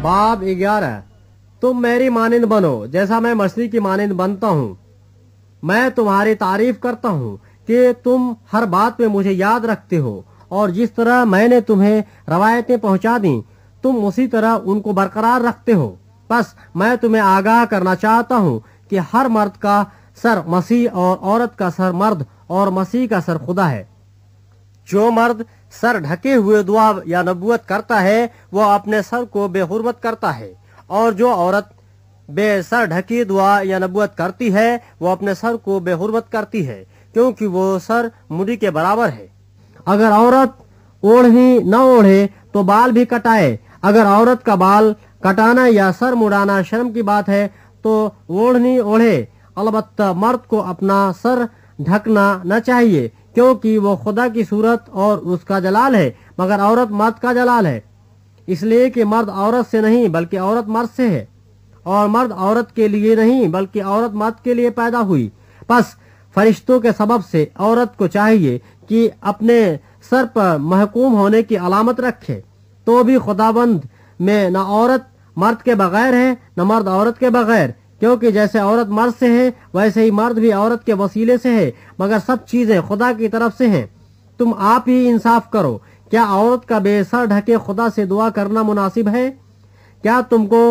बाब 11। तुम मेरी मानिंद बनो जैसा मैं मछली की मानिंद बनता हूँ। मैं तुम्हारी तारीफ करता हूँ कि तुम हर बात में मुझे याद रखते हो, और जिस तरह मैंने तुम्हें रवायतें पहुंचा दी तुम उसी तरह उनको बरकरार रखते हो। बस मैं तुम्हें आगाह करना चाहता हूँ कि हर मर्द का सर मसीह और औरत का सर मर्द और मसीह का सर खुदा है। जो मर्द सर ढके हुए दुआ या नबूवत करता है वो अपने सर को बेहुरमत करता है, और जो औरत बेसर ढकी दुआ या नबूवत करती है वो अपने सर को बेहुरमत करती है, क्योंकि वो सर मुड़ी के बराबर है। अगर औरत ओढ़नी न ओढ़े तो बाल भी कटाए। अगर औरत का बाल कटाना या सर मुड़ाना शर्म की बात है तो ओढ़नी ओढ़े। अलबत्ता मर्द को अपना सर ढकना न चाहिए, क्योंकि वो खुदा की सूरत और उसका जलाल है, मगर औरत मर्द का जलाल है। इसलिए कि मर्द औरत से नहीं बल्कि औरत मर्द से है, और मर्द औरत के लिए नहीं बल्कि औरत मर्द के लिए पैदा हुई। बस फरिश्तों के सबब से औरत को चाहिए कि अपने सर पर महकूम होने की अलामत रखे। तो भी खुदाबंद में न औरत मर्द के बगैर है न मर्द औरत के बगैर, क्योंकि जैसे औरत मर्द से है वैसे ही मर्द भी औरत के वसीले से है, मगर सब चीजें खुदा की तरफ से हैं। तुम आप ही इंसाफ करो। क्या औरत का बेसर ढके खुदा से दुआ करना मुनासिब है? क्या तुमको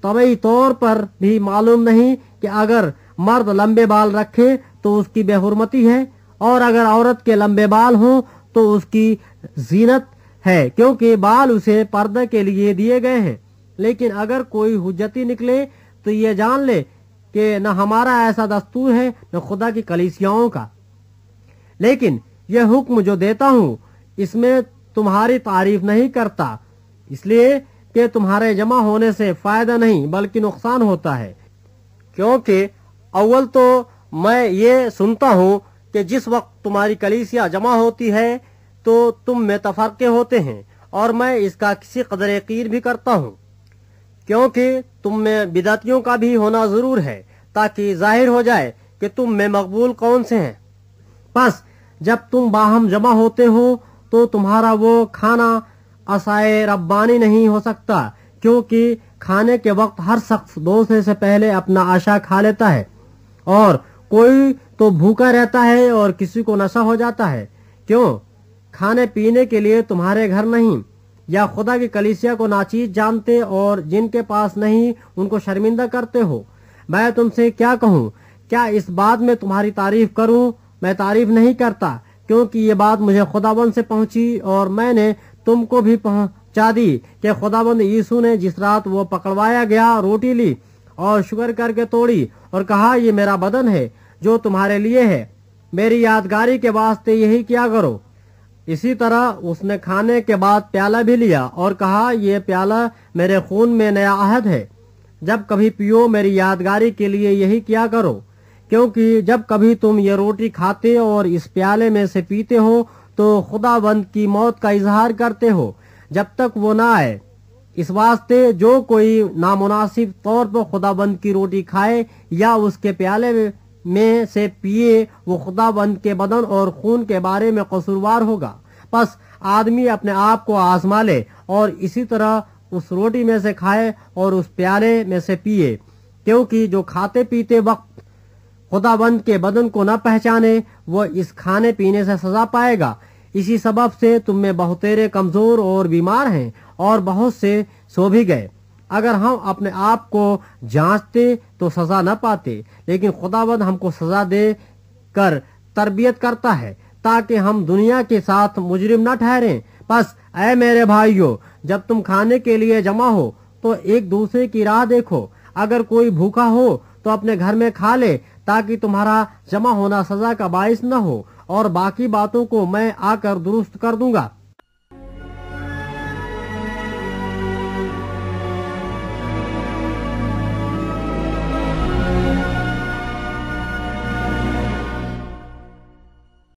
तबई तौर पर भी मालूम नहीं कि अगर मर्द लंबे बाल रखे तो उसकी बेहुरमती है, और अगर औरत के लंबे बाल हों तो उसकी जीनत है, क्योंकि बाल उसे पर्दे के लिए दिए गए हैं। लेकिन अगर कोई हुज्जती निकले तो ये जान ले कि न हमारा ऐसा दस्तूर है न खुदा की कलीसियाओं का। लेकिन यह हुक्म जो देता हूँ इसमें तुम्हारी तारीफ नहीं करता, इसलिए कि तुम्हारे जमा होने से फायदा नहीं बल्कि नुकसान होता है। क्योंकि अव्वल तो मैं ये सुनता हूँ कि जिस वक्त तुम्हारी कलीसिया जमा होती है तो तुम में तफरके होते हैं, और मैं इसका किसी कदर यकीन भी करता हूँ, क्योंकि तुम में बिदअतियों का भी होना जरूर है, ताकि जाहिर हो जाए कि तुम में मकबूल कौन से हैं। बस जब तुम बाहम जमा होते हो तो तुम्हारा वो खाना असाए रब्बानी नहीं हो सकता, क्योंकि खाने के वक्त हर शख्स दोसरे से पहले अपना आशा खा लेता है, और कोई तो भूखा रहता है और किसी को नशा हो जाता है। क्यों? खाने पीने के लिए तुम्हारे घर नहीं, या खुदा की कलीसिया को नाचीज जानते और जिनके पास नहीं उनको शर्मिंदा करते हो। मैं तुमसे क्या कहूँ? क्या इस बात में तुम्हारी तारीफ करूँ? मैं तारीफ नहीं करता, क्योंकि ये बात मुझे खुदाबंद से पहुंची और मैंने तुमको भी पहुंचा दी कि खुदाबंद यीशु ने जिस रात वो पकड़वाया गया रोटी ली और शुक्र करके तोड़ी और कहा ये मेरा बदन है जो तुम्हारे लिए है, मेरी यादगारी के वास्ते यही किया करो। इसी तरह उसने खाने के बाद प्याला भी लिया और कहा ये प्याला मेरे खून में नया अहद है, जब कभी पियो मेरी यादगारी के लिए यही किया करो। क्योंकि जब कभी तुम ये रोटी खाते और इस प्याले में से पीते हो तो खुदाबंद की मौत का इजहार करते हो जब तक वो ना आए। इस वास्ते जो कोई नामुनासिब तौर पर खुदाबंद की रोटी खाए या उसके प्याले में से पिए वो खुदाबंद के बदन और खून के बारे में कसूरवार होगा। बस आदमी अपने आप को आजमा ले और इसी तरह उस रोटी में से खाए और उस प्याले में से पिए, क्योंकि जो खाते पीते वक्त खुदाबंद के बदन को न पहचाने वो इस खाने पीने से सजा पाएगा। इसी सबब से तुम में बहुतेरे कमजोर और बीमार हैं और बहुत से सो भी गए। अगर हम अपने आप को जांचते तो सजा न पाते, लेकिन खुदाबंद हमको सजा दे कर तरबियत करता है ताकि हम दुनिया के साथ मुजरिम न ठहरें। बस ऐ मेरे भाइयों, जब तुम खाने के लिए जमा हो तो एक दूसरे की राह देखो। अगर कोई भूखा हो तो अपने घर में खा ले, ताकि तुम्हारा जमा होना सजा का बाइस न हो, और बाकी बातों को मैं आकर दुरुस्त कर दूंगा।